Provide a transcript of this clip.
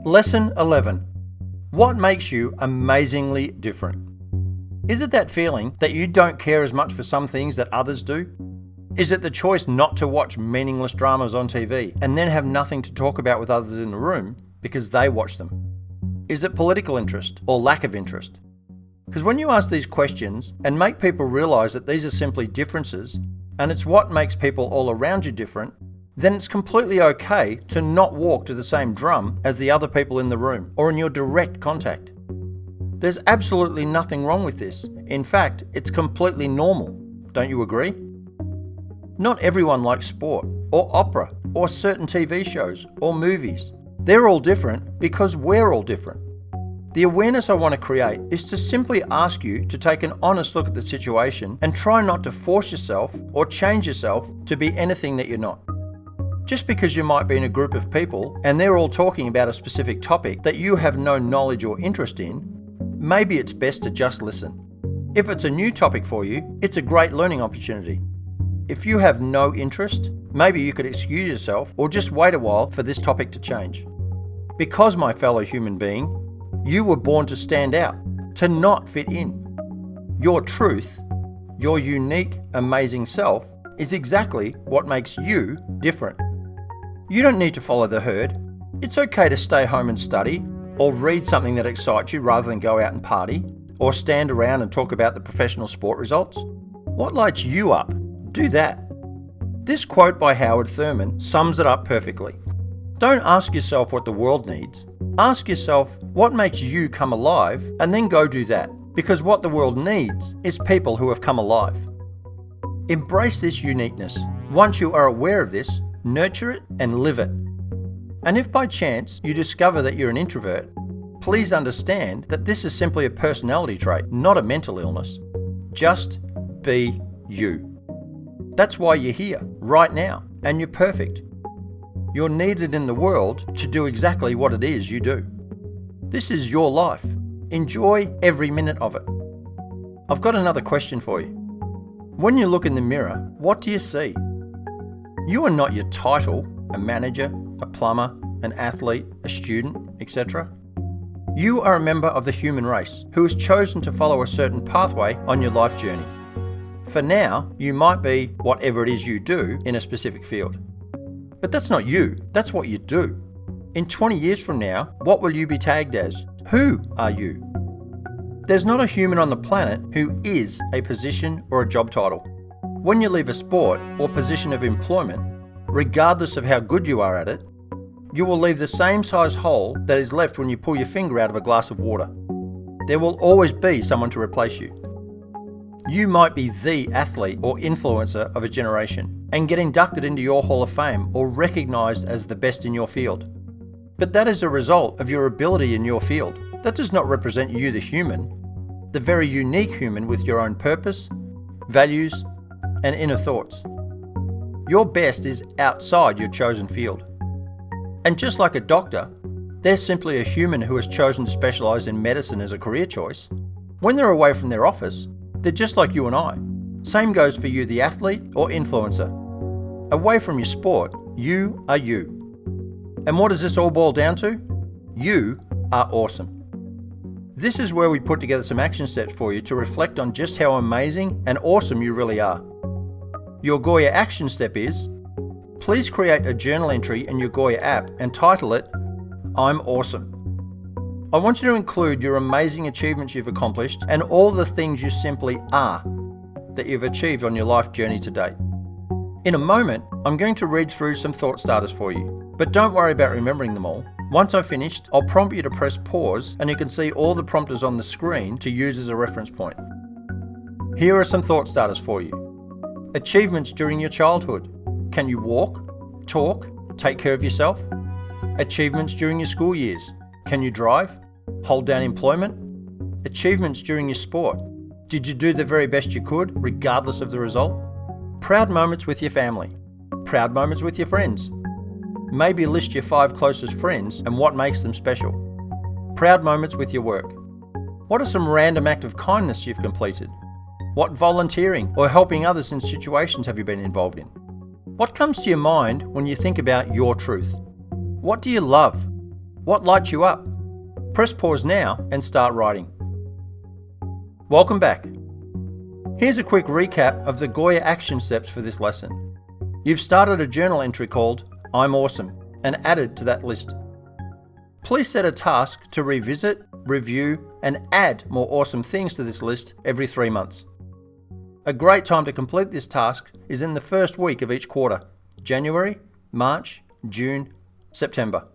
Lesson 11. What makes you amazingly different? Is it that feeling that you don't care as much for some things that others do? Is it the choice not to watch meaningless dramas on TV and then have nothing to talk about with others in the room because they watch them? Is it political interest or lack of interest? Because when you ask these questions and make people realize that these are simply differences and it's what makes people all around you different, then it's completely okay to not walk to the same drum as the other people in the room or in your direct contact. There's absolutely nothing wrong with this. In fact, it's completely normal. Don't you agree? Not everyone likes sport or opera or certain TV shows or movies. They're all different because we're all different. The awareness I want to create is to simply ask you to take an honest look at the situation and try not to force yourself or change yourself to be anything that you're not. Just because you might be in a group of people and they're all talking about a specific topic that you have no knowledge or interest in, maybe it's best to just listen. If it's a new topic for you, it's a great learning opportunity. If you have no interest, maybe you could excuse yourself or just wait a while for this topic to change. Because, my fellow human being, you were born to stand out, to not fit in. Your truth, your unique, amazing self, is exactly what makes you different. You don't need to follow the herd. It's okay to stay home and study, or read something that excites you rather than go out and party, or stand around and talk about the professional sport results. What lights you up? Do that. This quote by Howard Thurman sums it up perfectly. Don't ask yourself what the world needs. Ask yourself what makes you come alive, and then go do that, because what the world needs is people who have come alive. Embrace this uniqueness. Once you are aware of this, nurture it and live it. And if by chance you discover that you're an introvert, please understand that this is simply a personality trait, not a mental illness. Just be you. That's why you're here, right now, and you're perfect. You're needed in the world to do exactly what it is you do. This is your life. Enjoy every minute of it. I've got another question for you. When you look in the mirror, what do you see? You are not your title, a manager, a plumber, an athlete, a student, etc. You are a member of the human race who has chosen to follow a certain pathway on your life journey. For now, you might be whatever it is you do in a specific field. But that's not you, that's what you do. In 20 years from now, what will you be tagged as? Who are you? There's not a human on the planet who is a position or a job title. When you leave a sport or position of employment, regardless of how good you are at it, you will leave the same size hole that is left when you pull your finger out of a glass of water. There will always be someone to replace you. You might be the athlete or influencer of a generation and get inducted into your Hall of Fame or recognized as the best in your field. But that is a result of your ability in your field. That does not represent you, the human, the very unique human with your own purpose, values, and inner thoughts. Your best is outside your chosen field. And just like a doctor, they're simply a human who has chosen to specialize in medicine as a career choice. When they're away from their office, they're just like you and I. Same goes for you, the athlete or influencer. Away from your sport, you are you. And what does this all boil down to? You are awesome. This is where we put together some action steps for you to reflect on just how amazing and awesome you really are. Your Goya action step is, please create a journal entry in your Goya app and title it, I'm Awesome. I want you to include your amazing achievements you've accomplished and all the things you simply are that you've achieved on your life journey to date. In a moment, I'm going to read through some thought starters for you, but don't worry about remembering them all. Once I've finished, I'll prompt you to press pause and you can see all the prompters on the screen to use as a reference point. Here are some thought starters for you. Achievements during your childhood. Can you walk, talk, take care of yourself? Achievements during your school years. Can you drive? Hold down employment? Achievements during your sport. Did you do the very best you could, regardless of the result? Proud moments with your family. Proud moments with your friends. Maybe list your 5 closest friends and what makes them special. Proud moments with your work. What are some random act of kindness you've completed? What volunteering or helping others in situations have you been involved in? What comes to your mind when you think about your truth? What do you love? What lights you up? Press pause now and start writing. Welcome back. Here's a quick recap of the Goya action steps for this lesson. You've started a journal entry called I'm Awesome and added to that list. Please set a task to revisit, review, and add more awesome things to this list every 3 months. A great time to complete this task is in the first week of each quarter: January, March, June, September.